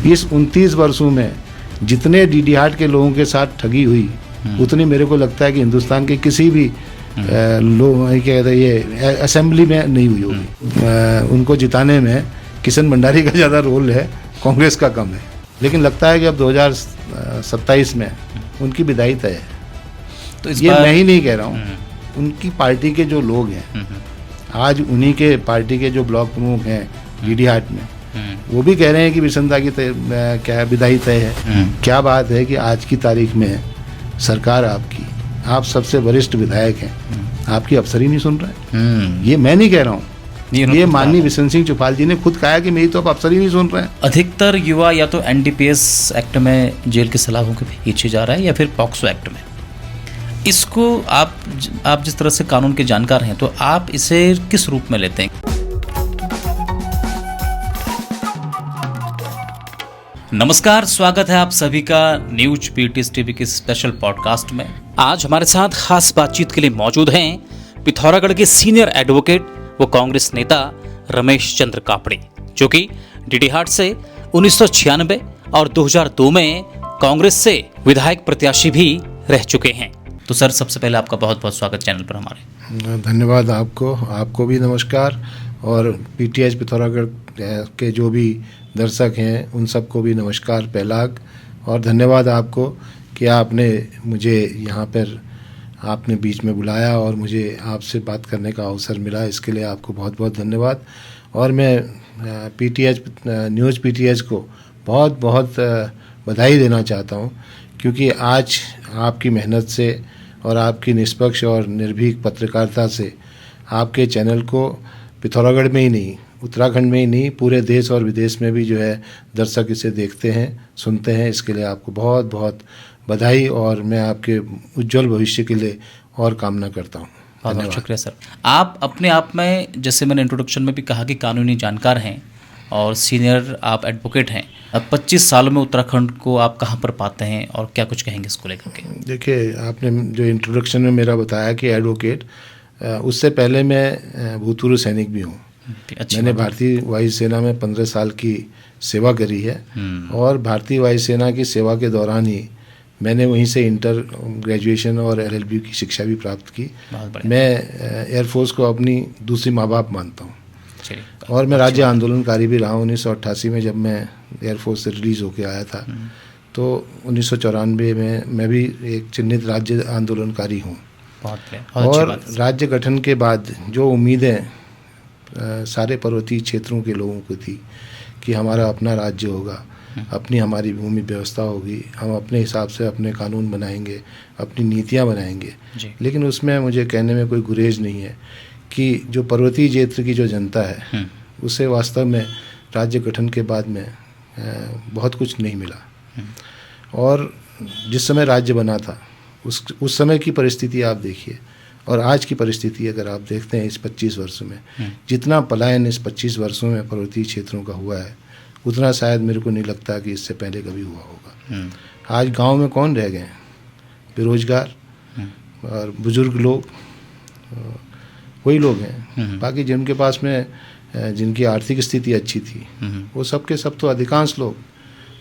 इस 29 वर्षों में जितने डीडी हाट के लोगों के साथ ठगी हुई, उतनी मेरे को लगता है कि हिंदुस्तान के किसी भी लोग क्या कहते हैं ये असेंबली में नहीं हुई होगी। उनको जिताने में किशन भंडारी का ज़्यादा रोल है, कांग्रेस का कम है। लेकिन लगता है कि अब 2027 में उनकी विदाई तय है। तो ये मैं ही नहीं कह रहा हूँ, उनकी पार्टी के जो लोग हैं, आज उन्हीं के पार्टी के जो ब्लॉक प्रमुख हैं डीडी हाट में, वो भी कह रहे हैं कि बिशनदा की क्या विदाई तय है। क्या बात है कि आज की तारीख में सरकार आपकी, आप सबसे वरिष्ठ विधायक हैं, आपकी अफसर ही नहीं सुन रहे। ये मैं नहीं कह रहा हूँ, ये माननीय बिशन सिंह चुफाल जी ने खुद कहा कि मेरी तो अब अफसर ही नहीं सुन रहे हैं। अधिकतर युवा या तो एनडीपीएस एक्ट में जेल की सलाहों के पीछे जा रहा है या फिर पॉक्सो एक्ट में। इसको आप जिस तरह से कानून के जानकार हैं, तो आप इसे किस रूप में लेते हैं? नमस्कार, स्वागत है आप सभी का न्यूज पीटीएस टीवी के स्पेशल पॉडकास्ट में। आज हमारे साथ खास बातचीत के लिए मौजूद हैं पिथौरागढ़ के सीनियर एडवोकेट व कांग्रेस नेता रमेश चंद्र कापड़े, जो कि डीडी हाट से 1996 और 2002 में कांग्रेस से विधायक प्रत्याशी भी रह चुके हैं। तो सर, सबसे पहले आपका बहुत बहुत स्वागत चैनल पर हमारे। धन्यवाद आपको भी नमस्कार, और पीटीएस पिथौरागढ़ के जो भी दर्शक हैं उन सबको भी नमस्कार पहलाग। और धन्यवाद आपको कि आपने मुझे यहाँ पर आपने बीच में बुलाया और मुझे आपसे बात करने का अवसर मिला, इसके लिए आपको बहुत बहुत धन्यवाद। और मैं पीटीएच न्यूज़ पीटीएच को बहुत बहुत बधाई देना चाहता हूँ, क्योंकि आज आपकी मेहनत से और आपकी निष्पक्ष और निर्भीक पत्रकारिता से आपके चैनल को पिथौरागढ़ में ही नहीं, उत्तराखंड में ही नहीं, पूरे देश और विदेश में भी जो है दर्शक इसे देखते हैं, सुनते हैं। इसके लिए आपको बहुत बहुत बधाई, और मैं आपके उज्जवल भविष्य के लिए और कामना करता हूँ। बहुत शुक्रिया सर। आप अपने आप में, जैसे मैंने इंट्रोडक्शन में भी कहा, कि कानूनी जानकार हैं और सीनियर आप एडवोकेट हैं। अब 25 सालों में उत्तराखंड को आप कहाँ पर पाते हैं और क्या कुछ कहेंगे इसको लेकर के? देखिए, आपने जो इंट्रोडक्शन में मेरा बताया कि एडवोकेट, उससे पहले मैं भूतपूर्व सैनिक भी हूँ। मैंने भारतीय वायु सेना में 15 साल की सेवा करी है, और भारतीय वायु सेना की सेवा के दौरान ही मैंने वहीं से इंटर ग्रेजुएशन और एलएलबी की शिक्षा भी प्राप्त की। मैं एयरफोर्स को अपनी दूसरी माँ बाप मानता हूँ, और मैं राज्य आंदोलनकारी भी रहा हूँ। 1988 में जब मैं एयरफोर्स से रिलीज़ होकर आया था, तो 1994 में मैं भी एक चिन्हित राज्य आंदोलनकारी हूँ। और राज्य गठन के बाद जो उम्मीदें सारे पर्वतीय क्षेत्रों के लोगों को थी कि हमारा अपना राज्य होगा, अपनी हमारी भूमि व्यवस्था होगी, हम अपने हिसाब से अपने कानून बनाएंगे, अपनी नीतियाँ बनाएंगे, लेकिन उसमें मुझे कहने में कोई गुरेज नहीं है कि जो पर्वतीय क्षेत्र की जो जनता है, उसे वास्तव में राज्य गठन के बाद में बहुत कुछ नहीं मिला। और जिस समय राज्य बना था, उस समय की परिस्थिति आप देखिए, और आज की परिस्थिति अगर आप देखते हैं इस 25 वर्षों में, जितना पलायन इस 25 वर्षों में पर्वतीय क्षेत्रों का हुआ है, उतना शायद मेरे को नहीं लगता कि इससे पहले कभी हुआ होगा। आज गांव में कौन रह गए? बेरोजगार और बुजुर्ग लोग, वही लोग हैं। बाकी जिनके पास में जिनकी आर्थिक स्थिति अच्छी थी, वो सब के सब तो अधिकांश लोग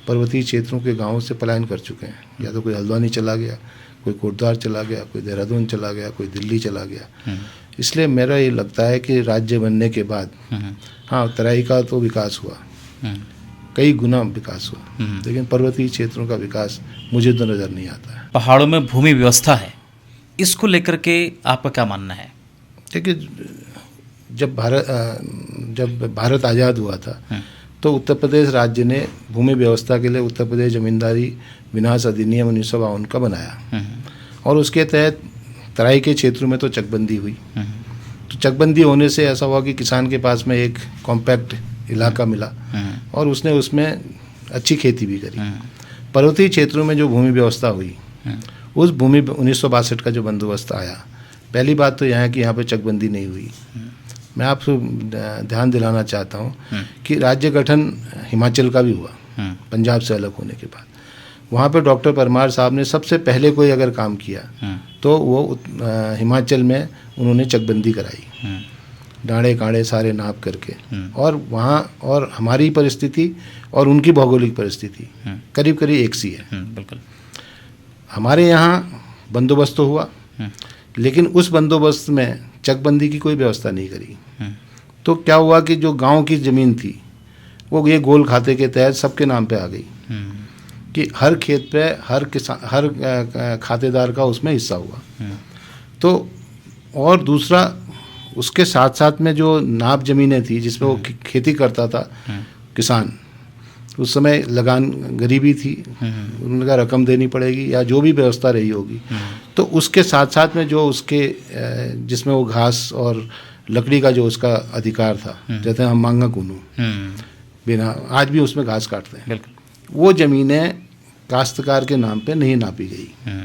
पर्वतीय क्षेत्रों के गाँवों से पलायन कर चुके हैं। या तो कोई हल्द्वानी चला गया, कोई कोटद्वार चला गया, कोई देहरादून चला गया, कोई दिल्ली चला गया। इसलिए मेरा ये लगता है कि राज्य बनने के बाद हाँ, तराई का तो विकास हुआ, कई गुना विकास हुआ, लेकिन पर्वतीय क्षेत्रों का विकास मुझे तो नज़र नहीं आता है। पहाड़ों में भूमि व्यवस्था है, इसको लेकर के आपका क्या मानना है? देखिए, जब भारत आज़ाद हुआ था, तो उत्तर प्रदेश राज्य ने भूमि व्यवस्था के लिए उत्तर प्रदेश जमींदारी विनाश अधिनियम 1952 का बनाया, और उसके तहत तराई के क्षेत्रों में तो चकबंदी हुई। तो चकबंदी होने से ऐसा हुआ कि किसान के पास में एक कॉम्पैक्ट इलाका मिला, और उसने उसमें अच्छी खेती भी करी। पर्वतीय क्षेत्रों में जो भूमि व्यवस्था हुई, उस भूमि 1962 का जो बंदोबस्त आया, पहली बात तो यह है कि यहाँ पर चकबंदी नहीं हुई। मैं आपको ध्यान दिलाना चाहता हूँ कि राज्य गठन हिमाचल का भी हुआ, पंजाब से अलग होने के बाद। वहाँ पे डॉक्टर परमार साहब ने सबसे पहले कोई अगर काम किया, तो वो हिमाचल में उन्होंने चकबंदी कराई। डाँड़े काँड़े सारे नाप करके, और वहाँ और हमारी परिस्थिति और उनकी भौगोलिक परिस्थिति करीब करीब एक सी है। बिल्कुल। हमारे यहाँ बंदोबस्त तो हुआ, लेकिन उस बंदोबस्त में चकबंदी की कोई व्यवस्था नहीं करी। तो क्या हुआ कि जो गांव की ज़मीन थी वो ये गोल खाते के तहत सबके नाम पे आ गई कि हर खेत पे हर किसान, हर खातेदार का उसमें हिस्सा हुआ। तो और दूसरा, उसके साथ साथ में जो नाप ज़मीनें थी जिसमें वो खेती करता था किसान, उस समय लगान गरीबी थी, उनका रकम देनी पड़ेगी या जो भी व्यवस्था रही होगी, तो उसके साथ साथ में जो उसके जिसमें वो घास और लकड़ी का जो उसका अधिकार था, जैसे हम मांगा कूनू बिना, आज भी उसमें घास काटते हैं, वो ज़मीनें काश्तकार के नाम पे नहीं नापी गई।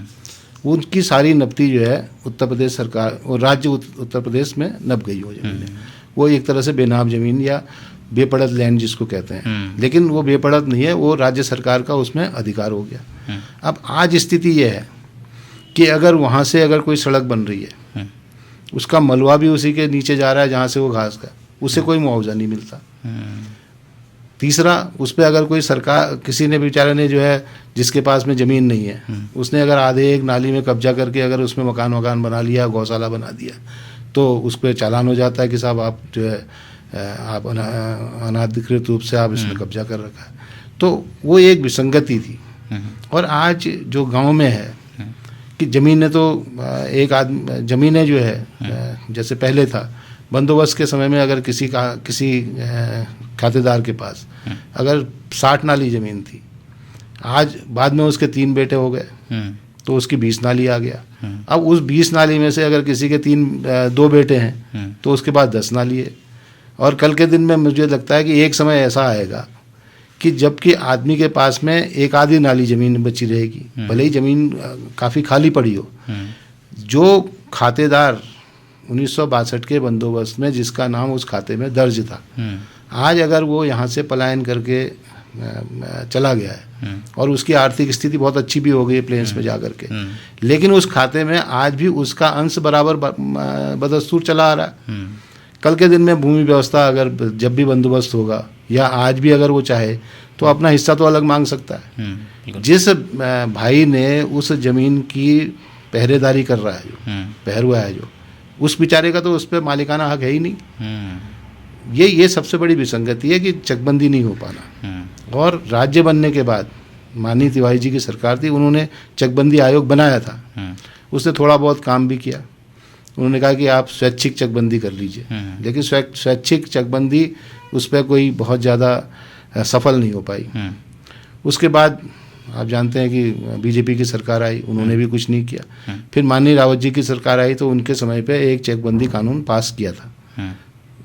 उनकी सारी नपती जो है उत्तर प्रदेश सरकार और राज्य उत्तर प्रदेश में नप गई वो ज़मीनें। वो एक तरह से बेनाम ज़मीन या बेपड़त लैंड जिसको कहते हैं, लेकिन वो बेपड़त नहीं है, वो राज्य सरकार का उसमें अधिकार हो गया। अब आज स्थिति ये है कि अगर वहाँ से अगर कोई सड़क बन रही है, उसका मलबा भी उसी के नीचे जा रहा है जहाँ से वो घास का, उसे कोई मुआवजा नहीं मिलता। तीसरा, उस पर अगर कोई सरकार, किसी ने बेचारे ने जो है जिसके पास में ज़मीन नहीं है, उसने अगर आधे एक नाली में कब्जा करके अगर उसमें मकान बना लिया, गौशाला बना दिया, तो उस पर चालान हो जाता है कि साहब आप जो है आप अनाधिकृत रूप से आप इसमें कब्जा कर रखा है। तो वो एक विसंगति थी। और आज जो गांव में है कि ज़मीनें तो एक आदमी, ज़मीनें जो है जैसे पहले था बंदोबस्त के समय में, अगर किसी खातेदार के पास अगर 60 नाली ज़मीन थी, आज बाद में उसके 3 बेटे हो गए तो उसकी 20 नाली आ गया। अब उस 20 नाली में से अगर किसी के 2 बेटे हैं तो उसके पास 10 नाली है। और कल के दिन में मुझे लगता है कि एक समय ऐसा आएगा कि जबकि आदमी के पास में एक आधी नाली ज़मीन बची रहेगी, भले ही ज़मीन काफ़ी खाली पड़ी हो। जो खातेदार 1962 के बंदोबस्त में जिसका नाम उस खाते में दर्ज था, आज अगर वो यहाँ से पलायन करके चला गया है और उसकी आर्थिक स्थिति बहुत अच्छी भी हो गई है प्लेन्स में जा करके, लेकिन उस खाते में आज भी उसका अंश बराबर बदस्तूर चला आ रहा है। कल के दिन में भूमि व्यवस्था अगर जब भी बंदोबस्त होगा या आज भी अगर वो चाहे तो अपना हिस्सा तो अलग मांग सकता है। जिस भाई ने उस ज़मीन की पहरेदारी कर रहा है, जो पहरुआ है, जो उस बेचारे का तो उस पर मालिकाना हक है ही नहीं। ये सबसे बड़ी विसंगति है कि चकबंदी नहीं हो पाना। और राज्य बनने के बाद माननीय तिवारी जी की सरकार थी, उन्होंने चकबंदी आयोग बनाया था, उसने थोड़ा बहुत काम भी किया। उन्होंने कहा कि आप स्वैच्छिक चकबंदी कर लीजिए, लेकिन स्वैच्छिक चकबंदी उस पर कोई बहुत ज़्यादा सफल नहीं हो पाई। उसके बाद आप जानते हैं कि बीजेपी की सरकार आई, उन्होंने भी कुछ नहीं किया। फिर माननीय रावत जी की सरकार आई तो उनके समय पे एक चकबंदी कानून पास किया था,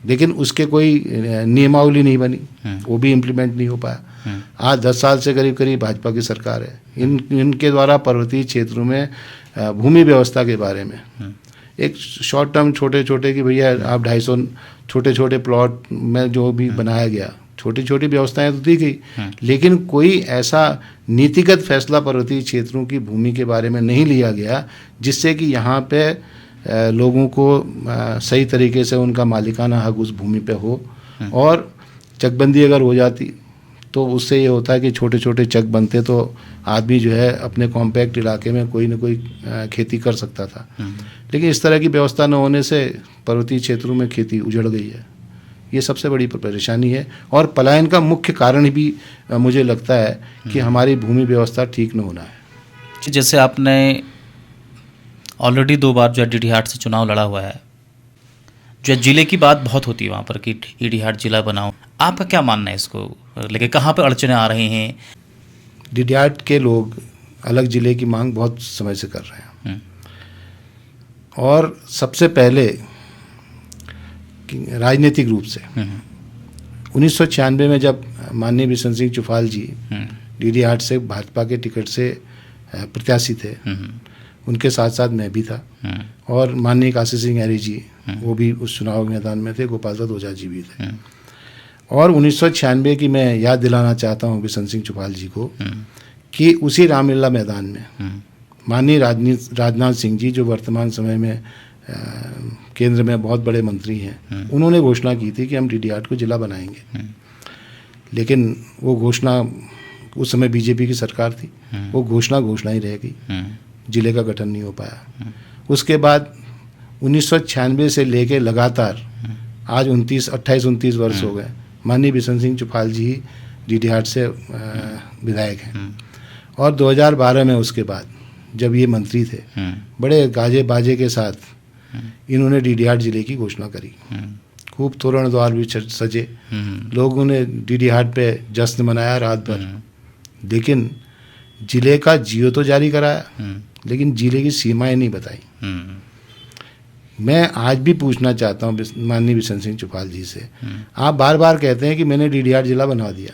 लेकिन उसके कोई नियमावली नहीं बनी, वो भी इम्प्लीमेंट नहीं हो पाया। आज 10 साल से करीब करीब भाजपा की सरकार है। इनके द्वारा पर्वतीय क्षेत्रों में भूमि व्यवस्था के बारे में एक शॉर्ट टर्म छोटे छोटे कि भैया आप 250 छोटे छोटे प्लॉट में जो भी बनाया गया, छोटी छोटी व्यवस्थाएं तो दी गई, लेकिन कोई ऐसा नीतिगत फैसला पर्वतीय क्षेत्रों की भूमि के बारे में नहीं लिया गया जिससे कि यहाँ पे लोगों को सही तरीके से उनका मालिकाना हक उस भूमि पे हो। और चकबंदी अगर हो जाती तो उससे ये होता है कि छोटे छोटे चक बनते तो आदमी जो है अपने कॉम्पैक्ट इलाके में कोई न कोई खेती कर सकता था, लेकिन इस तरह की व्यवस्था न होने से पर्वतीय क्षेत्रों में खेती उजड़ गई है। ये सबसे बड़ी परेशानी है और पलायन का मुख्य कारण भी मुझे लगता है कि हमारी भूमि व्यवस्था ठीक न होना है। जैसे आपने ऑलरेडी 2 बार जो डीडी हाट से चुनाव लड़ा हुआ है, जो जिले की बात बहुत होती है वहाँ पर कि डीडी हाट जिला बनाओ, आपका क्या मानना है इसको लेके? कहाँ पर अड़चने आ रही हैं? डीडी हाट के लोग अलग जिले की मांग बहुत समय से कर रहे हैं और सबसे पहले राजनीतिक रूप से 1996 में जब माननीय बिशन सिंह चुफाल जी डीडी हाट से भाजपा के टिकट से प्रत्याशी थे, उनके साथ साथ मैं भी था और माननीय काशी सिंह हैरी जी वो भी उस चुनाव मैदान में थे, गोपाल दत्त ओझा जी भी थे। और 1996 की मैं याद दिलाना चाहता हूँ बिशन सिंह चुफाल जी को कि उसी रामलीला मैदान में माननीय राजनाथ सिंह जी जो वर्तमान समय में केंद्र में बहुत बड़े मंत्री हैं, उन्होंने घोषणा की थी कि हम डीडीहाट को जिला बनाएंगे। लेकिन वो घोषणा, उस समय बीजेपी की सरकार थी, वो घोषणा ही रह गई, जिले का गठन नहीं हो पाया। उसके बाद 1996 से लेके लगातार आज 28-29 वर्ष हो गए, माननीय बिशन सिंह चुफाल जी ही डीडीहाट से विधायक हैं। और 2012 में उसके बाद जब ये मंत्री थे, बड़े गाजे बाजे के साथ इन्होंने डीडीहाट जिले की घोषणा करी। खूब तोरण द्वार भी सजे, लोगों ने डीडीहाट पे जश्न मनाया रात भर। लेकिन जिले का जियो तो जारी कराया, लेकिन जिले की सीमाएं नहीं बताई। मैं आज भी पूछना चाहता हूँ माननीय बिशन सिंह चुफाल जी से, आप बार बार कहते हैं कि मैंने डीडीहाट जिला बना दिया,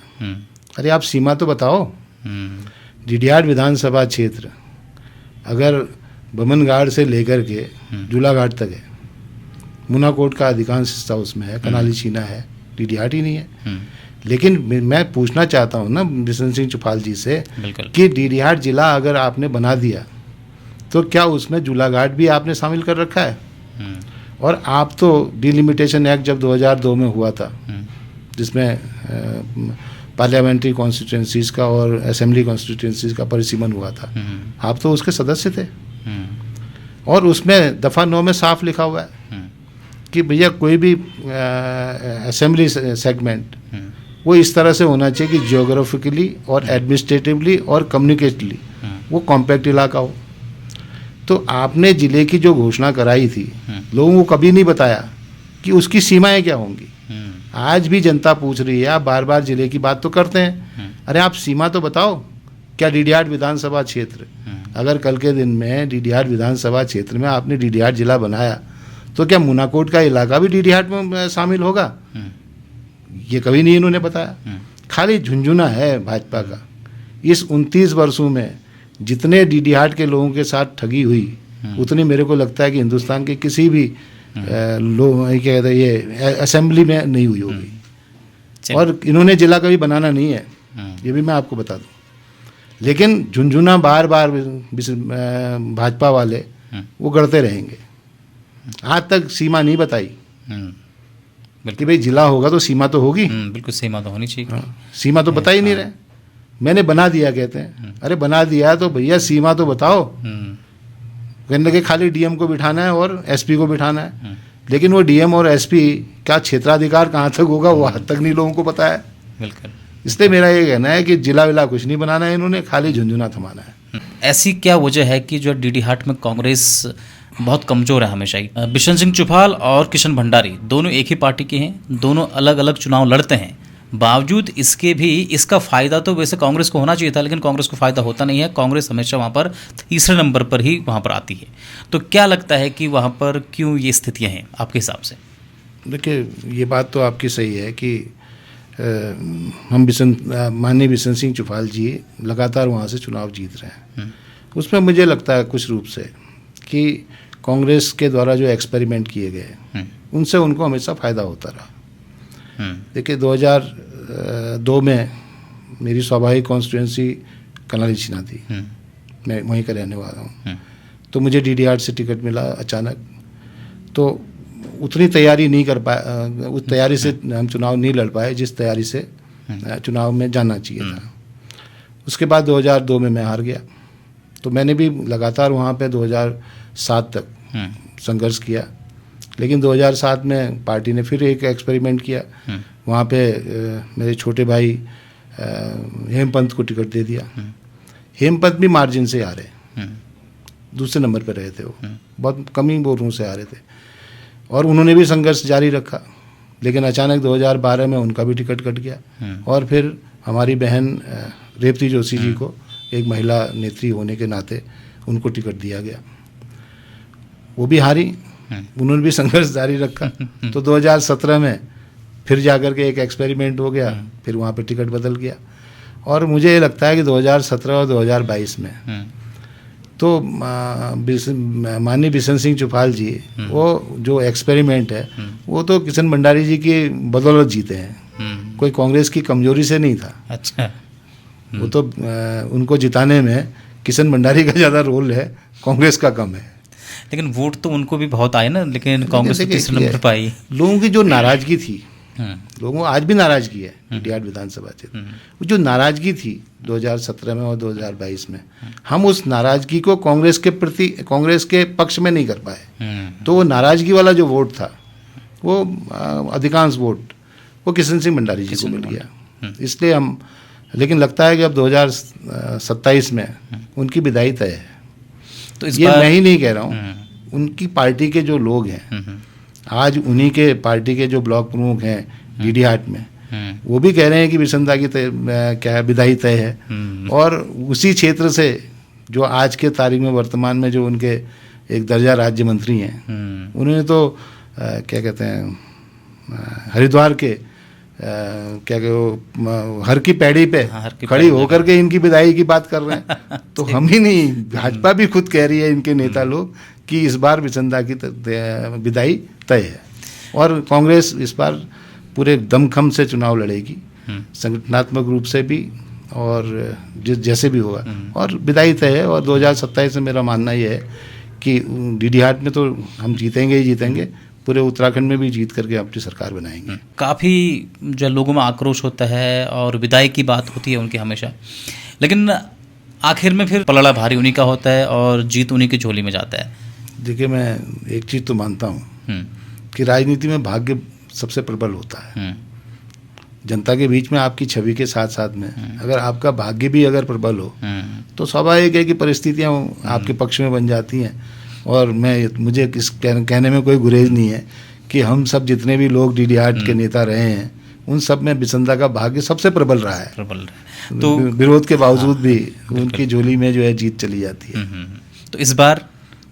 अरे आप सीमा तो बताओ। डीडीहाट विधानसभा क्षेत्र अगर बमनगाड़ से लेकर के जूलाघाट तक है, मुनाकोट का अधिकांश हिस्सा उसमें है, कनाली चीना है, डीडीहाट ही नहीं है। लेकिन मैं पूछना चाहता हूँ ना बिशन सिंह चुफाल जी से कि डीडीहाट जिला अगर आपने बना दिया तो क्या उसमें जूलाघाट भी आपने शामिल कर रखा है? और आप तो डिलिमिटेशन एक्ट जब 2002 में हुआ था, जिसमें पार्लियामेंट्री कॉन्स्टिट्यूंसीज का और असेंबली कॉन्स्टिट्यूंसीज का परिसीमन हुआ था, आप तो उसके सदस्य थे। और उसमें दफ़ा 9 में साफ लिखा हुआ है कि भैया कोई भी असेंबली सेगमेंट वो इस तरह से होना चाहिए कि जियोग्राफिकली और एडमिनिस्ट्रेटिवली और कम्युनिकेटली वो कॉम्पैक्ट इलाका हो। तो आपने ज़िले की जो घोषणा कराई थी, लोगों को कभी नहीं बताया कि उसकी सीमाएं क्या होंगी। आज भी जनता पूछ रही है, आप बार बार ज़िले की बात तो करते हैं, अरे आप सीमा तो बताओ। क्या डीडीहाट विधानसभा क्षेत्र, अगर कल के दिन में डीडीहाट विधानसभा क्षेत्र में आपने डीडीहाट जिला बनाया तो क्या मुनाकोट का इलाका भी डीडीहाट में शामिल होगा? ये कभी नहीं इन्होंने बताया। खाली झुंझुना है भाजपा का। इस 29 वर्षों में जितने डीडीहाट के लोगों के साथ ठगी हुई, उतनी मेरे को लगता है कि हिंदुस्तान के किसी भी लोग क्या कहते हैं ये असेंबली में नहीं हुई होगी। और इन्होंने जिला कभी बनाना नहीं है, ये भी मैं आपको बता दूं। लेकिन झुंझुना बार बार भाजपा वाले वो गढ़ते रहेंगे। आज तक सीमा नहीं बताई कि भाई जिला होगा तो सीमा तो होगी। बिल्कुल सीमा तो होनी चाहिए। सीमा तो बता ही नहीं रहे। मैंने बना दिया कहते हैं, अरे बना दिया तो भैया सीमा तो बताओ। कहने लगे खाली डीएम को बिठाना है और एसपी को बिठाना है, लेकिन वो डीएम और एसपी का क्षेत्राधिकार कहाँ तक होगा वो आज तक नहीं लोगों को पता है। बिल्कुल। इसलिए मेरा ये कहना है कि जिला विला कुछ नहीं बनाना है इन्होंने, खाली झुंझुना थमाना है। ऐसी क्या वजह है कि जो डीडीहाट में कांग्रेस बहुत कमज़ोर है हमेशा ही? बिशन सिंह चुफाल और किशन भंडारी दोनों एक ही पार्टी के हैं, दोनों अलग अलग चुनाव लड़ते हैं। बावजूद इसके भी इसका फ़ायदा तो वैसे कांग्रेस को होना चाहिए था, लेकिन कांग्रेस को फ़ायदा होता नहीं है। कांग्रेस हमेशा वहाँ पर तीसरे नंबर पर ही वहाँ पर आती है। तो क्या लगता है कि वहाँ पर क्यों ये स्थितियाँ हैं आपके हिसाब से? देखिए, ये बात तो आपकी सही है कि हम माननीय बिशन सिंह चुफाल जी लगातार वहाँ से चुनाव जीत रहे हैं। उसमें मुझे लगता है कुछ रूप से कि कांग्रेस के द्वारा जो एक्सपेरिमेंट किए गए उनसे उनको हमेशा फ़ायदा होता रहा। देखिए, 2002 में मेरी स्वाभाविक कॉन्स्टिट्यूंसी कनाली चीना थी, मैं वहीं का रहने वाला हूँ। तो मुझे डीडीहाट से टिकट मिला अचानक, तो उतनी तैयारी नहीं कर पाया, उस तैयारी से हम चुनाव नहीं लड़ पाए जिस तैयारी से चुनाव में जाना चाहिए था। उसके बाद 2002 में मैं हार गया। तो मैंने भी लगातार वहाँ पे 2007 तक संघर्ष किया, लेकिन 2007 में पार्टी ने फिर एक एक्सपेरिमेंट किया। वहाँ पे मेरे छोटे भाई हेमपंत को टिकट दे दिया। हेमपंत भी मार्जिन से हारे, दूसरे नंबर पे रहे थे, वो बहुत कम ही वोटों से हारे थे। और उन्होंने भी संघर्ष जारी रखा, लेकिन अचानक 2012 में उनका भी टिकट कट गया। और फिर हमारी बहन रेवती जोशी जी को, एक महिला नेत्री होने के नाते, उनको टिकट दिया गया। वो भी हारी, उन्होंने भी संघर्ष जारी रखा। तो 2017 में फिर जाकर के एक एक्सपेरिमेंट हो गया, फिर वहाँ पे टिकट बदल गया। और मुझे ये लगता है कि 2017 और 2022 में तो माननीय बिशन सिंह चुफाल जी वो जो एक्सपेरिमेंट है वो तो किशन भंडारी जी की बदौलत जीते हैं, कोई कांग्रेस की कमजोरी से नहीं था। अच्छा। वो तो उनको जिताने में किशन भंडारी का ज़्यादा रोल है, कांग्रेस का कम है। लेकिन वोट तो उनको भी बहुत आए ना, लेकिन कांग्रेस को तीसरे नंबर पर आई। लोगों की जो नाराजगी थी, लोगों आज भी नाराजगी है डीडीआर विधानसभा क्षेत्र, वो जो नाराजगी थी 2017 में और 2022 में, हम उस नाराजगी को कांग्रेस के प्रति, कांग्रेस के पक्ष में नहीं कर पाए। तो वो नाराजगी वाला जो वोट था, वो अधिकांश वोट वो किशन सिंह भंडारी जी को मिल गया। इसलिए हम, लेकिन लगता है कि अब 2027 में उनकी विदाई तय है। तो ये मैं ही नहीं कह रहा हूँ, उनकी पार्टी के जो लोग हैं, आज उन्हीं के पार्टी के जो ब्लॉक प्रमुख हैं डीडीहाट में, वो भी कह रहे हैं कि विसंधा की क्या विदाई तय है। और उसी क्षेत्र से जो आज के तारीख में वर्तमान में जो उनके एक दर्जा राज्य मंत्री हैं, उन्होंने तो क्या कहते हैं, हरिद्वार के क्या वो हर की पैड़ी पे खड़ी होकर के इनकी विदाई की बात कर रहे हैं। तो हम ही नहीं, भाजपा भी खुद कह रही है, इनके नेता लोग, कि इस बार विसंधा की विदाई तय है। और कांग्रेस इस बार पूरे दमखम से चुनाव लड़ेगी, संगठनात्मक रूप से भी और जैसे भी होगा, और विदाई तय है। और 2027 में मेरा मानना ये है कि डीडीहाट में तो हम जीतेंगे ही जीतेंगे, पूरे उत्तराखंड में भी जीत करके अपनी सरकार बनाएंगे। काफ़ी जो लोगों में आक्रोश होता है और विदाई की बात होती है उनकी हमेशा, लेकिन आखिर में फिर पलड़ा भारी उन्हीं का होता है और जीत उन्हीं की झोली में जाता है। देखिए, मैं एक चीज़ तो मानता हूँ कि राजनीति में भाग्य सबसे प्रबल होता है। जनता के बीच में आपकी छवि के साथ साथ में अगर आपका भाग्य भी अगर प्रबल हो तो स्वाभाविक है कि परिस्थितियाँ आपके पक्ष में बन जाती हैं। और मुझे इस कहने में कोई गुरेज नहीं है कि हम सब जितने भी लोग डीडीहाट के नेता रहे हैं, उन सब में विसंधा का भाग्य सबसे प्रबल रहा है। तो विरोध के बावजूद भी उनकी झोली में जो है जीत चली जाती है। तो इस बार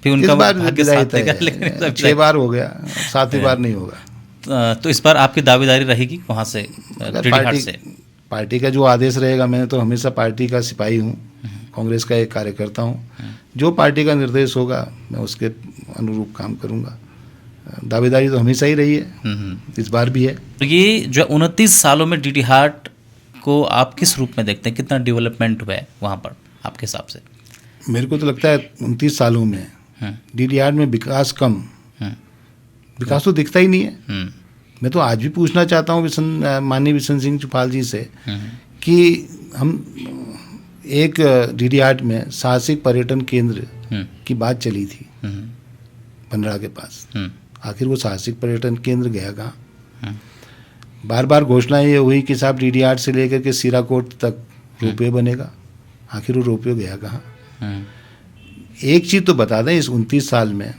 भी उनका भाग्य साथ है, लेकिन 6 बार हो गया, 7वीं बार नहीं होगा। तो इस बार आपकी दावेदारी रहेगी वहाँ से, डीडीहाट से? पार्टी का जो आदेश रहेगा, मैं तो हमेशा पार्टी का सिपाही हूँ, कांग्रेस का एक कार्यकर्ता हूँ। जो पार्टी का निर्देश होगा मैं उसके अनुरूप काम करूँगा। दावेदारी तो हमेशा ही रही है, इस बार भी है। तो ये जो 29 सालों में डीडीहाट को आप किस रूप में देखते हैं, कितना डेवलपमेंट हुआ है वहाँ पर आपके हिसाब से? मेरे को तो लगता है 29 सालों में डीडीहाट में विकास कम, विकास तो दिखता ही नहीं है। मैं तो आज भी पूछना चाहता हूँ माननीय बिशन सिंह चुफाल जी से कि हम एक डीडीहाट में साहसिक पर्यटन केंद्र की बात चली थी पंडरा के पास, आखिर वो साहसिक पर्यटन केंद्र गया कहाँ? बार बार घोषणा ये हुई कि साहब डीडीहाट से लेकर के सीराकोट तक रोपवे बनेगा, आखिर वो रोपवे गया कहाँ? एक चीज़ तो बता दें, इस 29 साल में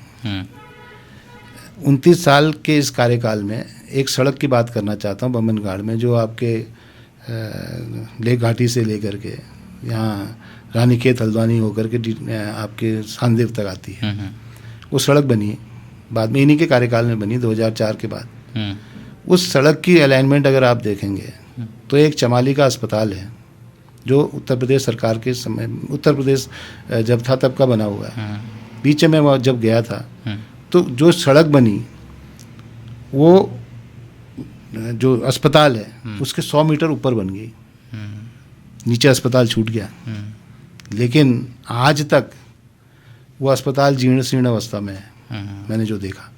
29 साल के इस कार्यकाल में एक सड़क की बात करना चाहता हूँ बमनगाड़ में, जो आपके लेक घाटी से लेकर के यहाँ रानीखेत हल्द्वानी होकर के आपके सांदेव तक आती है। वो सड़क बनी बाद में, इन्हीं के कार्यकाल में बनी 2004 के बाद। उस सड़क की अलाइनमेंट अगर आप देखेंगे तो एक चमाली का अस्पताल है जो उत्तर प्रदेश सरकार के समय, उत्तर प्रदेश जब था तब का बना हुआ है। बीच में मैं जब गया था तो जो सड़क बनी, वो जो अस्पताल है उसके 100 मीटर ऊपर बन गई, नीचे अस्पताल छूट गया। लेकिन आज तक वो अस्पताल जीर्ण शीर्ण अवस्था में है। मैंने जो देखा,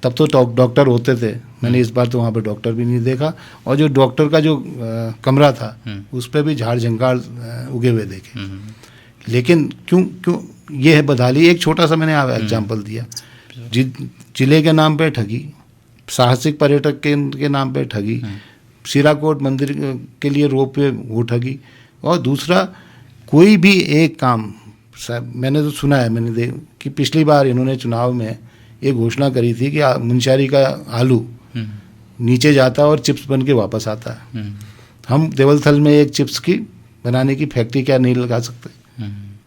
तब तो डॉक्टर होते थे, मैंने इस बार तो वहाँ पे डॉक्टर भी नहीं देखा, और जो डॉक्टर का जो कमरा था उस पर भी झाड़ झंकार उगे हुए देखे। लेकिन क्यों ये है बदहाली? एक छोटा सा मैंने एग्जाम्पल दिया, जिले के नाम पे ठगी, साहसिक पर्यटक के नाम पे ठगी, सीराकोट मंदिर के लिए रोपवे वो ठगी, और दूसरा कोई भी एक काम, मैंने तो सुना है कि पिछली बार इन्होंने चुनाव में ये घोषणा करी थी कि मुंशियारी का आलू नीचे जाता और चिप्स बन के वापस आता है। हम देवलथल में एक चिप्स की बनाने की फैक्ट्री क्या नहीं लगा सकते?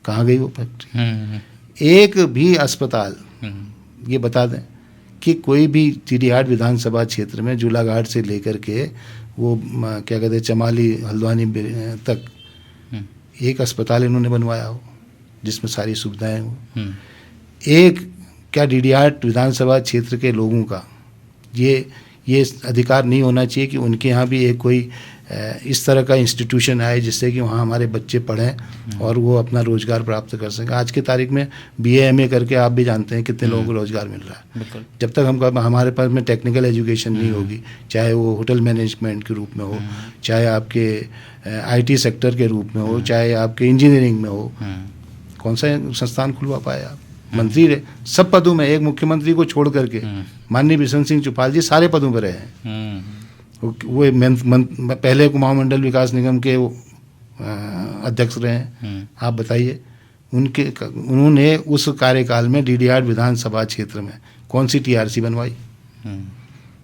कहाँ गई वो फैक्ट्री? एक भी अस्पताल, ये बता दें कि कोई भी डीडीहाट विधानसभा क्षेत्र में जूलाघाट से लेकर के वो क्या कहते हैं चमाली हल्द्वानी तक एक अस्पताल इन्होंने बनवाया हो जिसमें सारी सुविधाएं हो। एक क्या डीडीहाट विधानसभा क्षेत्र के लोगों का ये अधिकार नहीं होना चाहिए कि उनके यहाँ भी एक कोई इस तरह का इंस्टीट्यूशन आए जिससे कि वहाँ हमारे बच्चे पढ़ें और वो अपना रोज़गार प्राप्त कर सकें। आज की तारीख में BA MA करके आप भी जानते हैं कितने लोगों को रोज़गार मिल रहा है। जब तक हमारे पास में टेक्निकल एजुकेशन नहीं होगी, चाहे वो होटल मैनेजमेंट के रूप में हो, चाहे आपके IT सेक्टर के रूप में हो, चाहे आपके इंजीनियरिंग में हो, कौन सा संस्थान खुलवा पाए आप? मंत्री रहे सब पदों में, एक मुख्यमंत्री को छोड़ करके माननीय बिशन सिंह चुफाल जी सारे पदों पर रहे हैं। वो पहले कुमाऊं मंडल विकास निगम के वो अध्यक्ष रहे हैं। आप बताइए उन्होंने उस कार्यकाल में DDR विधानसभा क्षेत्र में कौन सी TRC बनवाई?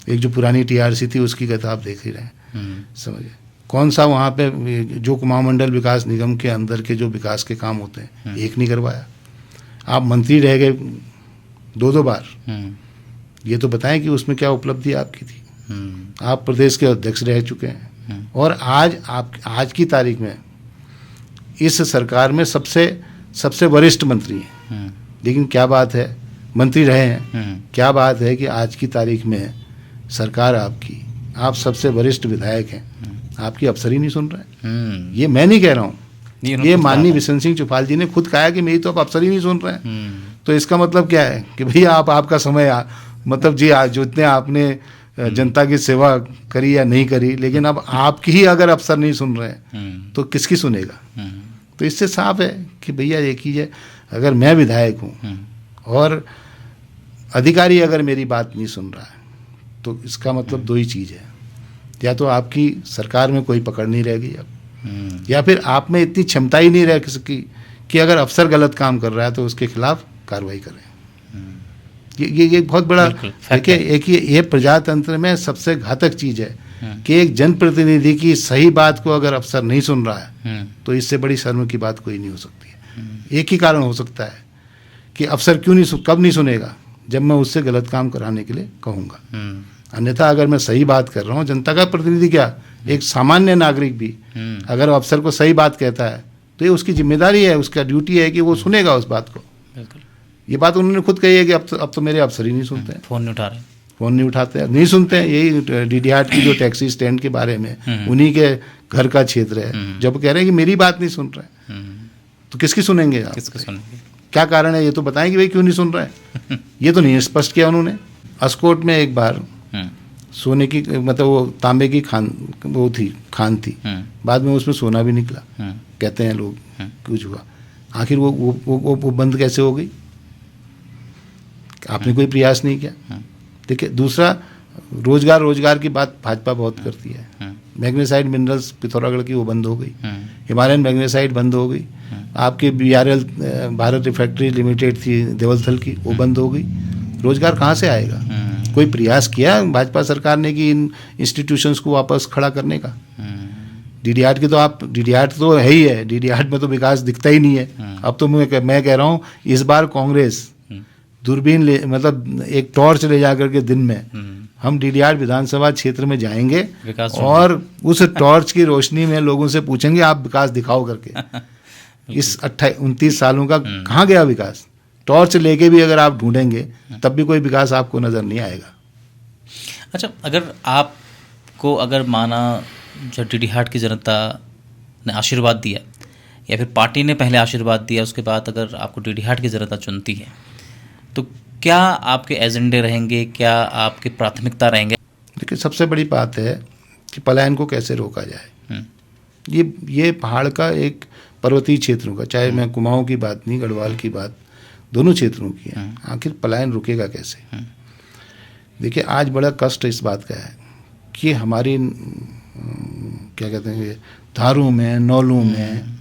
एक जो पुरानी TRC थी उसकी कथा आप देख ही रहे हैं। समझिए कौन सा वहाँ पे जो कुमाऊं मंडल विकास निगम के अंदर के जो विकास के काम होते हैं एक नहीं करवाया। आप मंत्री रह गए 2 बार, ये तो बताएं कि उसमें क्या उपलब्धि आपकी थी। आप प्रदेश के अध्यक्ष रह चुके हैं और आज की तारीख में इस सरकार में सबसे वरिष्ठ मंत्री हैं। लेकिन क्या बात है, मंत्री रहे हैं, क्या बात है कि आज की तारीख में सरकार आपकी, आप सबसे वरिष्ठ विधायक हैं, आपकी अफसर ही नहीं सुन रहे। ये मैं नहीं कह रहा हूँ, ये माननीय बिशन सिंह चुफाल जी ने खुद कहा है कि मेरी तो अब अफसर ही नहीं सुन रहे हैं। तो इसका मतलब क्या है कि भैया आपका समय मतलब जी जो इतने आपने जनता की सेवा करी या नहीं करी, लेकिन अब आपकी ही अगर अफसर नहीं सुन रहे हैं तो किसकी सुनेगा? तो इससे साफ है कि भैया देखिए, अगर मैं विधायक हूँ और अधिकारी अगर मेरी बात नहीं सुन रहा है तो इसका मतलब 2 ही चीज़ है, या तो आपकी सरकार में कोई पकड़ नहीं रह गई अब, या फिर आप में इतनी क्षमता ही नहीं रह सकी कि अगर अफसर गलत काम कर रहा है तो उसके खिलाफ कार्रवाई करें। ये बहुत बड़ा देखिए, एक ये प्रजातंत्र में सबसे घातक चीज़ है कि एक जनप्रतिनिधि की सही बात को अगर अफसर नहीं सुन रहा है तो इससे बड़ी शर्म की बात कोई नहीं हो सकती है। एक ही कारण हो सकता है कि अफसर कब नहीं सुनेगा, जब मैं उससे गलत काम कराने के लिए कहूँगा। अन्यथा अगर मैं सही बात कर रहा हूँ, जनता का प्रतिनिधि क्या, एक सामान्य नागरिक भी अगर अफसर को सही बात कहता है तो ये उसकी जिम्मेदारी है, उसका ड्यूटी है कि वो सुनेगा उस बात को। ये बात उन्होंने खुद कही है कि अब तो मेरे अफसर ही नहीं सुनते हैं, फ़ोन नहीं उठाते हैं, नहीं सुनते हैं। यही DDR की जो टैक्सी स्टैंड के बारे में, उन्हीं के घर का क्षेत्र है, जब कह रहे हैं कि मेरी बात नहीं सुन रहे तो किसकी सुनेंगे आप? क्या कारण है ये तो बताएं कि भाई क्यों नहीं सुन रहे हैं। ये तो नहीं स्पष्ट किया उन्होंने। अस्कोट में एक बार सोने की मतलब वो तांबे की खान थी, बाद में उसमें सोना भी निकला, कहते हैं लोग कुछ हुआ। आखिर वो बंद कैसे हो गई? आपने कोई प्रयास नहीं किया। देखिए दूसरा, रोजगार की बात भाजपा बहुत करती है। मैग्नेसाइट मिनरल्स पिथौरागढ़ की वो बंद हो गई, हिमालयन मैग्नेसाइट बंद हो गई, आपके BRL भारत रिफैक्ट्री लिमिटेड थी देवलथल की, वो बंद हो गई। रोजगार कहाँ से आएगा? कोई प्रयास किया भाजपा सरकार ने कि इन इंस्टीट्यूशंस को वापस खड़ा करने का? DDR की तो DDR तो है ही है, DDR में तो विकास दिखता ही नहीं है। अब तो मैं कह रहा हूँ इस बार कांग्रेस दूरबीन मतलब एक टॉर्च ले जाकर के दिन में हम DDR विधानसभा क्षेत्र में जाएंगे और उस टॉर्च की रोशनी में लोगों से पूछेंगे आप विकास दिखाओ करके। इस 29 सालों का कहाँ गया विकास? टॉर्च लेके भी अगर आप ढूंढेंगे तब भी कोई विकास आपको नज़र नहीं आएगा। अच्छा, अगर माना जब DDR की जनता ने आशीर्वाद दिया या फिर पार्टी ने पहले आशीर्वाद दिया, उसके बाद अगर आपको DDR की जनता चुनती है तो क्या आपके एजेंडे रहेंगे, क्या आपकी प्राथमिकता रहेंगे? देखिए सबसे बड़ी बात है कि पलायन को कैसे रोका जाए। ये पहाड़ का एक पर्वतीय क्षेत्रों का, चाहे मैं कुमाऊं की बात नहीं, गढ़वाल की बात, दोनों क्षेत्रों की है, आखिर पलायन रुकेगा कैसे? देखिए आज बड़ा कष्ट इस बात का है कि हमारी क्या कहते हैं धारों में, नौलों में,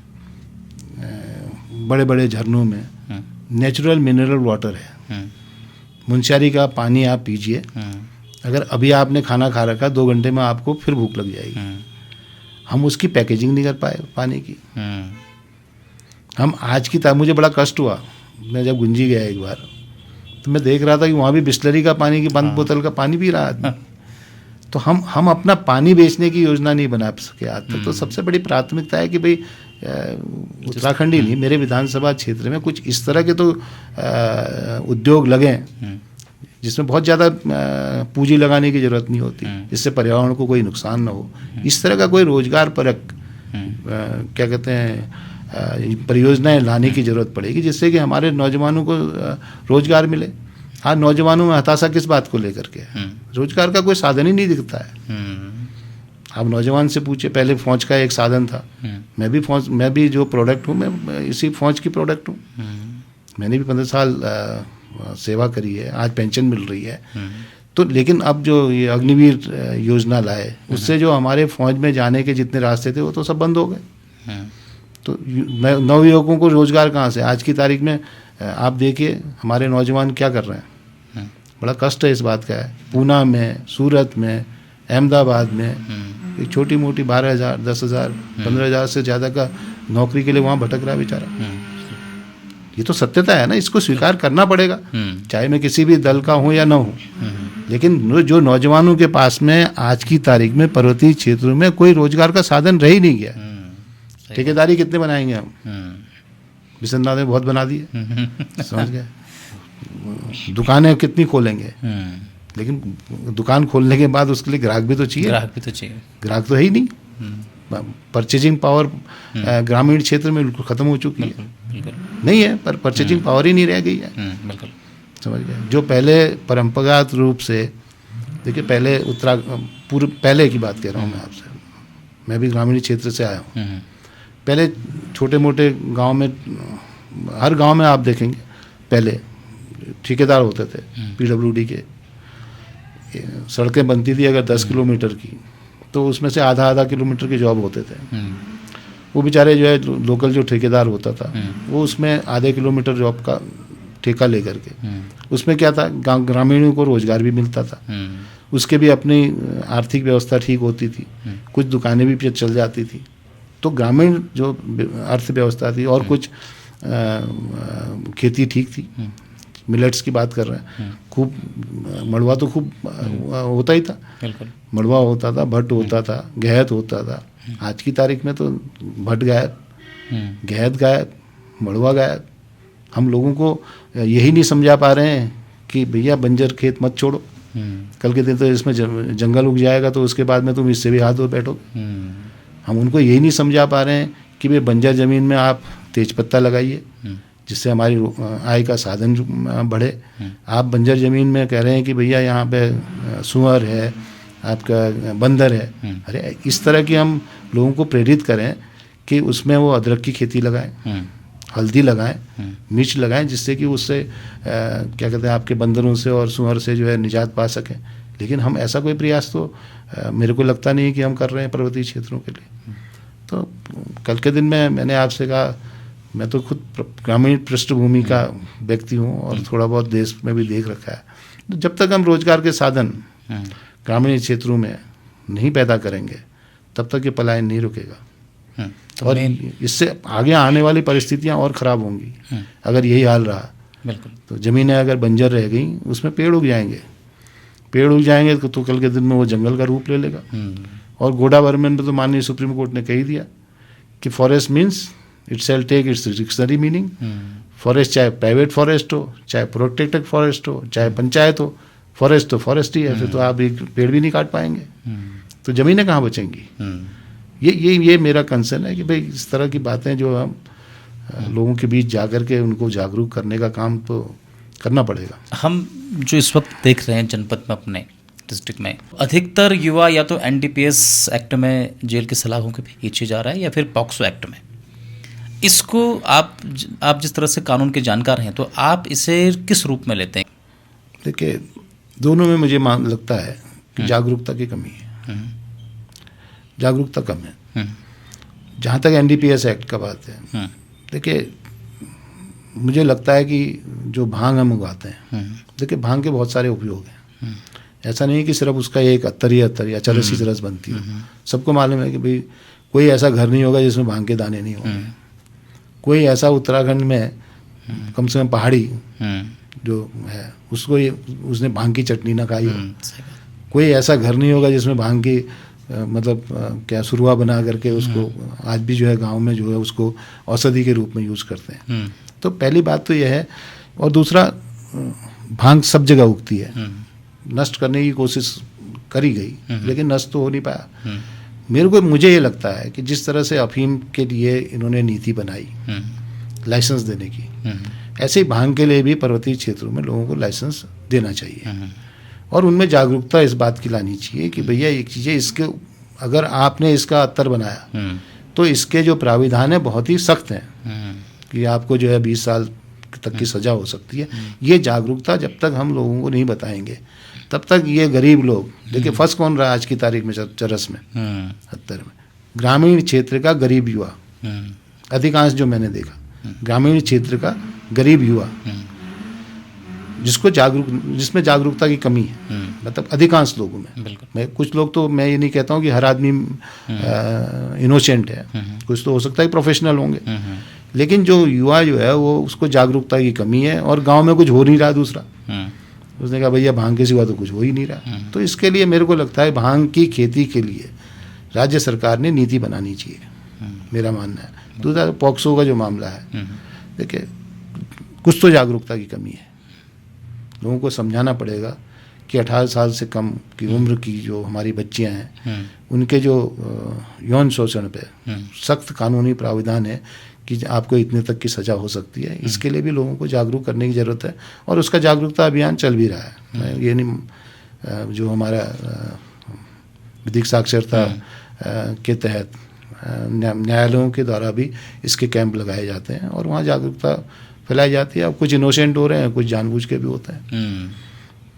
बड़े बड़े झरनों में नेचुरल मिनरल वाटर है। मुंशियारी का पानी आप पीजिए, अगर अभी आपने खाना खा रखा 2 घंटे में आपको फिर भूख लग जाएगी। हम उसकी पैकेजिंग नहीं कर पाए पानी की। हम आज की मुझे बड़ा कष्ट हुआ, मैं जब गुंजी गया एक बार तो मैं देख रहा था कि वहाँ भी बिस्लरी का पानी की बंद बोतल का पानी पी रहा आदमी। तो हम अपना पानी बेचने की योजना नहीं बना सके आज तक। तो सबसे बड़ी प्राथमिकता है कि भाई उत्तराखंड ही नहीं, मेरे विधानसभा क्षेत्र में कुछ इस तरह के तो उद्योग लगें जिसमें बहुत ज़्यादा पूंजी लगाने की ज़रूरत नहीं होती, जिससे पर्यावरण को कोई नुकसान ना हो। इस तरह का कोई रोजगार परक क्या कहते हैं परियोजनाएं लाने की ज़रूरत पड़ेगी, जिससे कि हमारे नौजवानों को रोजगार मिले। हाँ, नौजवानों में हताशा किस बात को लेकर के? रोजगार का कोई साधन ही नहीं दिखता है। आप नौजवान से पूछे, पहले फौज का एक साधन था। मैं भी जो प्रोडक्ट हूँ, मैं इसी फौज की प्रोडक्ट हूँ। मैंने भी 15 साल सेवा करी है, आज पेंशन मिल रही है। तो लेकिन अब जो ये अग्निवीर योजना लाए, उससे जो हमारे फौज में जाने के जितने रास्ते थे वो तो सब बंद हो गए। तो नवयुवकों को रोजगार कहाँ से? आज की तारीख में आप देखिए हमारे नौजवान क्या कर रहे हैं। बड़ा कष्ट है इस बात का है। पूना में, सूरत में, अहमदाबाद में एक छोटी मोटी 12,000, 10,000, 15,000 से ज़्यादा का नौकरी के लिए वहाँ भटक रहा है बेचारा। ये तो सत्यता है ना, इसको स्वीकार करना पड़ेगा, चाहे मैं किसी भी दल का हूँ या ना हूँ। लेकिन जो नौजवानों के पास में आज की तारीख में पर्वतीय क्षेत्रों में कोई रोजगार का साधन रह ही नहीं गया। ठेकेदारी कितने बनाएंगे हम? बिसन्नाथ में बहुत बना दिए, समझ गए। दुकानें कितनी खोलेंगे? लेकिन दुकान खोलने के बाद उसके लिए ग्राहक भी तो चाहिए। ग्राहक तो है ही नहीं। परचेजिंग पावर ग्रामीण क्षेत्र में खत्म हो चुकी है। नहीं है, पर परचेजिंग पावर ही नहीं रह गई है। समझ गए। जो पहले परंपरागत रूप से, देखिए पहले पहले की बात कह रहा हूँ मैं आपसे, मैं भी ग्रामीण क्षेत्र से आया हूँ। पहले छोटे मोटे गांव में, हर गांव में आप देखेंगे पहले ठेकेदार होते थे PWD के। सड़कें बनती थी अगर 10 किलोमीटर की, तो उसमें से आधा किलोमीटर के जॉब होते थे। वो बेचारे जो है लोकल जो ठेकेदार होता था, वो उसमें आधे किलोमीटर जॉब का ठेका लेकर के, उसमें क्या था, ग्रामीणों को रोजगार भी मिलता था, उसके भी अपनी आर्थिक व्यवस्था ठीक होती थी, कुछ दुकानें भी चल जाती थी। तो ग्रामीण जो अर्थव्यवस्था थी और कुछ खेती ठीक थी। मिलेट्स की बात कर रहे हैं, खूब मड़वा तो खूब होता ही था। मड़वा होता था, भट्ट होता था, गहत होता था। आज की तारीख में तो भट्ट गायब, गहत गायब, मड़वा गायब। हम लोगों को यही नहीं समझा पा रहे हैं कि भैया बंजर खेत मत छोड़ो, कल के दिन तो इसमें जंगल उग जाएगा, तो उसके बाद में तुम इससे भी हाथ धो बैठोगे। हम उनको यही नहीं समझा पा रहे हैं कि भाई बंजर ज़मीन में आप तेजपत्ता लगाइए, जिससे हमारी आय का साधन बढ़े। आप बंजर ज़मीन में कह रहे हैं कि भैया यहाँ पे सुअर है, आपका बंदर है। अरे इस तरह की हम लोगों को प्रेरित करें कि उसमें वो अदरक की खेती लगाएं, हल्दी लगाएं, मिर्च लगाएं, जिससे कि उससे क्या कहते हैं आपके बंदरों से और सुअर से जो है निजात पा सकें। लेकिन हम ऐसा कोई प्रयास तो मेरे को लगता नहीं है कि हम कर रहे हैं पर्वतीय क्षेत्रों के लिए। तो कल के दिन में मैंने आपसे कहा, मैं तो खुद ग्रामीण पृष्ठभूमि का व्यक्ति हूँ और थोड़ा बहुत देश में भी देख रखा है। तो जब तक हम रोजगार के साधन ग्रामीण क्षेत्रों में नहीं पैदा करेंगे, तब तक ये पलायन नहीं रुकेगा। तो और इससे आगे आने वाली परिस्थितियाँ और ख़राब होंगी अगर यही हाल रहा। बिल्कुल। तो ज़मीनें अगर बंजर रह गई, उसमें पेड़ उग जाएंगे। पेड़ उग जाएंगे तो कल के दिन में वो जंगल का रूप ले लेगा। और गोडा वर्मन में तो माननीय सुप्रीम कोर्ट ने कही दिया कि forest means it shall take its dictionary meaning. Forest चाहे प्राइवेट फॉरेस्ट हो, चाहे प्रोटेक्टेड फॉरेस्ट हो, चाहे पंचायत हो, फॉरेस्ट तो फॉरेस्ट ही है। फिर तो आप एक पेड़ भी नहीं काट पाएंगे, तो ज़मीनें कहाँ बचेंगी। ये मेरा कंसर्न है कि भाई इस तरह की बातें जो हम लोगों के बीच जाकर के उनको जागरूक करने का काम तो करना पड़ेगा। हम जो इस वक्त देख रहे हैं जनपद में, अपने डिस्ट्रिक्ट में, अधिकतर युवा या तो NDPS एक्ट में जेल की सलाखों के पीछे जा रहा है या फिर पॉक्सो एक्ट में। इसको आप जिस तरह से कानून के जानकार हैं, तो आप इसे किस रूप में लेते हैं? देखिए, दोनों में मुझे लगता है कि जागरूकता की कमी है, जागरूकता कम है। जहाँ तक NDPS एक्ट का बात है, देखिए मुझे लगता है कि जो भांग हम उगाते हैं, देखिए भांग के बहुत सारे उपयोग हैं। ऐसा नहीं कि सिर्फ उसका एक अत्तर या चरस ही चरस बनती है। सबको मालूम है कि भाई कोई ऐसा घर नहीं होगा जिसमें भांग के दाने नहीं होंगे। कोई ऐसा उत्तराखंड में कम से कम पहाड़ी जो है उसने भांग की चटनी ना खाई हो। कोई ऐसा घर नहीं होगा जिसमें भांग की मतलब क्या सुरुआ बना करके उसको आज भी जो है गांव में जो है उसको औषधि के रूप में यूज़ करते हैं। तो पहली बात तो यह है। और दूसरा, भांग सब जगह उगती है, नष्ट करने की कोशिश करी गई लेकिन नष्ट तो हो नहीं पाया। मुझे ये लगता है कि जिस तरह से अफीम के लिए इन्होंने नीति बनाई लाइसेंस देने की, ऐसे ही भांग के लिए भी पर्वतीय क्षेत्रों में लोगों को लाइसेंस देना चाहिए और उनमें जागरूकता इस बात की लानी चाहिए कि भैया एक चीज़ है, इसके अगर आपने इसका अत्तर बनाया तो इसके जो प्राविधान है बहुत ही सख्त हैं कि आपको जो है 20 साल तक की सज़ा हो सकती है। ये जागरूकता जब तक हम लोगों को नहीं बताएंगे तब तक ये गरीब लोग, देखिए फंस कौन रहा है आज की तारीख में चरस में 70 में, ग्रामीण क्षेत्र का गरीब युवा, अधिकांश जो मैंने देखा ग्रामीण क्षेत्र का गरीब युवा जिसमें जागरूकता की कमी है, मतलब अधिकांश लोगों में। मैं कुछ लोग तो मैं ये नहीं कहता हूँ कि हर आदमी इनोसेंट है, कुछ तो हो सकता है प्रोफेशनल होंगे, लेकिन जो युवा जो है वो उसको जागरूकता की कमी है और गांव में कुछ हो नहीं रहा। दूसरा उसने कहा भैया भांग के सिवा तो कुछ हो ही नहीं रहा। तो इसके लिए मेरे को लगता है भांग की खेती के लिए राज्य सरकार ने नीति बनानी चाहिए, मेरा मानना है। दूसरा पॉक्सो का जो मामला है, देखिए कुछ तो जागरूकता की कमी है, लोगों को समझाना पड़ेगा कि 18 साल से कम की उम्र की जो हमारी बच्चियां हैं उनके जो यौन शोषण पे सख्त कानूनी प्राविधान है कि आपको इतने तक की सज़ा हो सकती है। इसके लिए भी लोगों को जागरूक करने की ज़रूरत है और उसका जागरूकता अभियान चल भी रहा है। ये नहीं जो हमारा विधिक साक्षरता के तहत न्यायालयों के द्वारा भी इसके कैंप लगाए जाते हैं और वहाँ जागरूकता फैलाई जाती है। अब कुछ इनोसेंट हो रहे हैं, कुछ जानबूझ के भी होते हैं,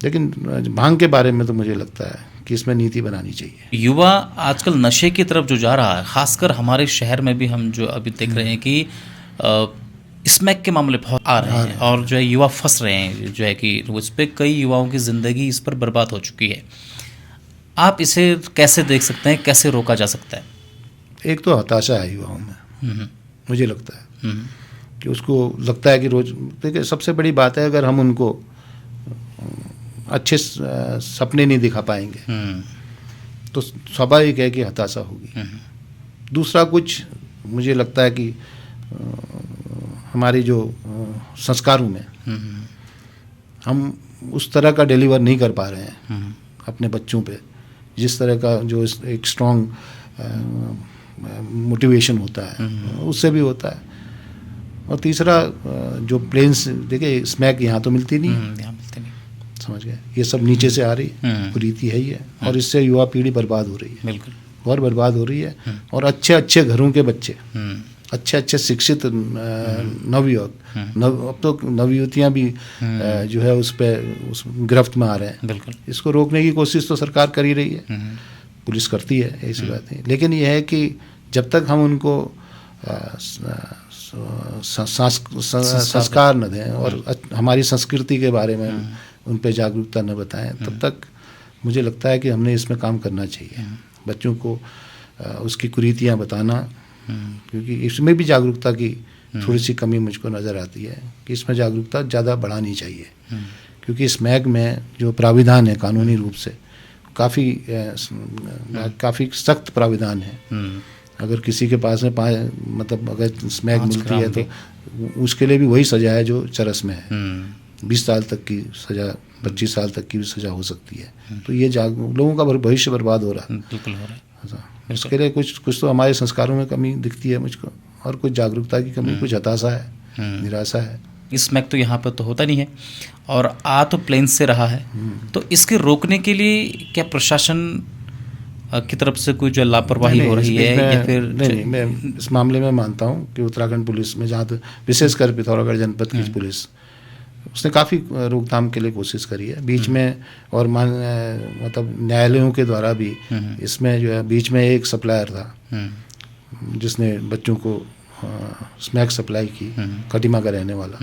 लेकिन भांग के बारे में तो मुझे लगता है कि इसमें नीति बनानी चाहिए। युवा आजकल नशे की तरफ जो जा रहा है, खासकर हमारे शहर में भी हम जो अभी देख रहे हैं कि स्मैक के मामले बहुत आ रहे हैं और जो है युवा फंस रहे हैं, जो है कि उस पर कई युवाओं की ज़िंदगी इस पर बर्बाद हो चुकी है। आप इसे कैसे देख सकते हैं, कैसे रोका जा सकता है? एक तो हताशा है युवाओं में, मुझे लगता है कि उसको लगता है कि रोज, देखिए सबसे बड़ी बात है अगर हम उनको अच्छे सपने नहीं दिखा पाएंगे तो स्वाभाविक है कि हताशा होगी। दूसरा कुछ मुझे लगता है कि हमारी जो संस्कारों में हम उस तरह का डिलीवर नहीं कर पा रहे हैं अपने बच्चों पे, जिस तरह का जो एक स्ट्रॉन्ग मोटिवेशन होता है उससे भी होता है। और तीसरा जो प्लेन्स, देखिए स्मैक यहाँ तो मिलती नहीं, समझ गए, ये सब नीचे से आ रही है, कुरीति है ही है और इससे युवा पीढ़ी बर्बाद हो रही है, बिल्कुल और बर्बाद हो रही है। और अच्छे अच्छे घरों के बच्चे, अच्छे अच्छे शिक्षित नवयुवक, अब तो नवयुवतियाँ भी जो है उस गिरफ्त में आ रहे हैं। बिल्कुल, इसको रोकने की कोशिश तो सरकार कर ही रही है, पुलिस करती है, ऐसी बात नहीं। लेकिन यह है कि जब तक हम उनको संस्कार न दें और हमारी संस्कृति के बारे में उन पे जागरूकता न बताएं, तब तक मुझे लगता है कि हमने इसमें काम करना चाहिए। बच्चों को उसकी कुरीतियाँ बताना, क्योंकि इसमें भी जागरूकता की थोड़ी सी कमी मुझको नज़र आती है कि इसमें जागरूकता ज़्यादा बढ़ानी चाहिए, क्योंकि स्मैक में जो प्राविधान है कानूनी रूप से काफ़ी सख्त प्राविधान है। अगर किसी के पास में मतलब अगर स्मैक मिलती है तो उसके लिए भी वही सज़ा है जो चरस में है, 20 साल तक की सज़ा, 25 साल तक की भी सज़ा हो सकती है। तो ये लोगों का भविष्य बर्बाद हो रहा है, बिल्कुल हो रहा है। उसके लिए कुछ तो हमारे संस्कारों में कमी दिखती है मुझको, और कुछ जागरूकता की कमी, कुछ हताशा है, निराशा है। स्मैक तो यहाँ पर तो होता नहीं है और आ तो प्लेन से रहा है, तो इसके रोकने के लिए क्या प्रशासन की तरफ से कोई जो लापरवाही हो रही है या फिर? नहीं, मैं इस मामले में मानता हूँ कि उत्तराखंड पुलिस में, जहाँ विशेषकर पिथौरागढ़ जनपद की पुलिस, उसने काफ़ी रोकथाम के लिए कोशिश करी है बीच में। और मतलब न्यायालयों के द्वारा भी इसमें जो है, बीच में एक सप्लायर था जिसने बच्चों को स्मैक सप्लाई की, खटीमा का रहने वाला।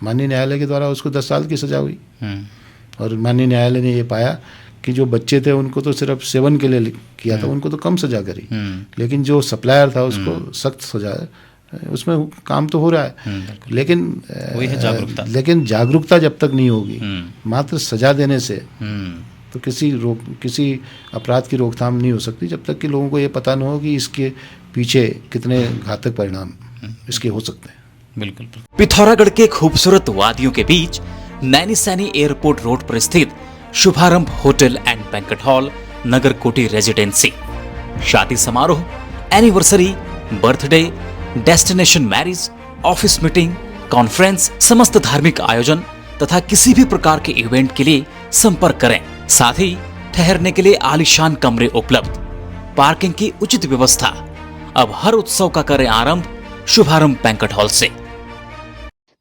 माननीय न्यायालय के द्वारा उसको 10 साल की सज़ा हुई और माननीय न्यायालय ने ये पाया कि जो बच्चे थे उनको तो सिर्फ सेवन के लिए किया था, उनको तो कम सज़ा करी, लेकिन जो सप्लायर था उसको सख्त सज़ा, उसमें काम तो हो रहा है। लेकिन वही है जागरूकता। लेकिन जागरूकता जब तक नहीं होगी, मात्र सज़ा देने से तो किसी अपराध की रोकथाम नहीं हो सकती, जब तक कि लोगों को ये पता न हो कि इसके पीछे कितने घातक परिणाम इसके हो सकते हैं। बिल्कुल। पिथौरागढ़ के खूबसूरत वादियों के बीच नैनी सैनी एयरपोर्ट रोड पर स्थित शुभारंभ hotel and banquet hall, Nagarkoti residency. शादी समारोह, anniversary, birthday, destination marriage, office meeting, conference, समस्त धार्मिक आयोजन तथा किसी भी प्रकार के इवेंट के लिए संपर्क करें। साथ ही ठहरने के लिए आलीशान कमरे उपलब्ध, पार्किंग की उचित व्यवस्था। अब हर उत्सव का करें आरंभ शुभारंभ बैंक्वेट हॉल से।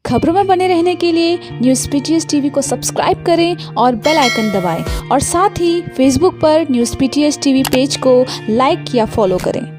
खबरों में बने रहने के लिए न्यूज़ पीटीएस टीवी को सब्सक्राइब करें और बेल आइकन दबाएं और साथ ही फेसबुक पर न्यूज़ पीटीएस टीवी पेज को लाइक या फॉलो करें।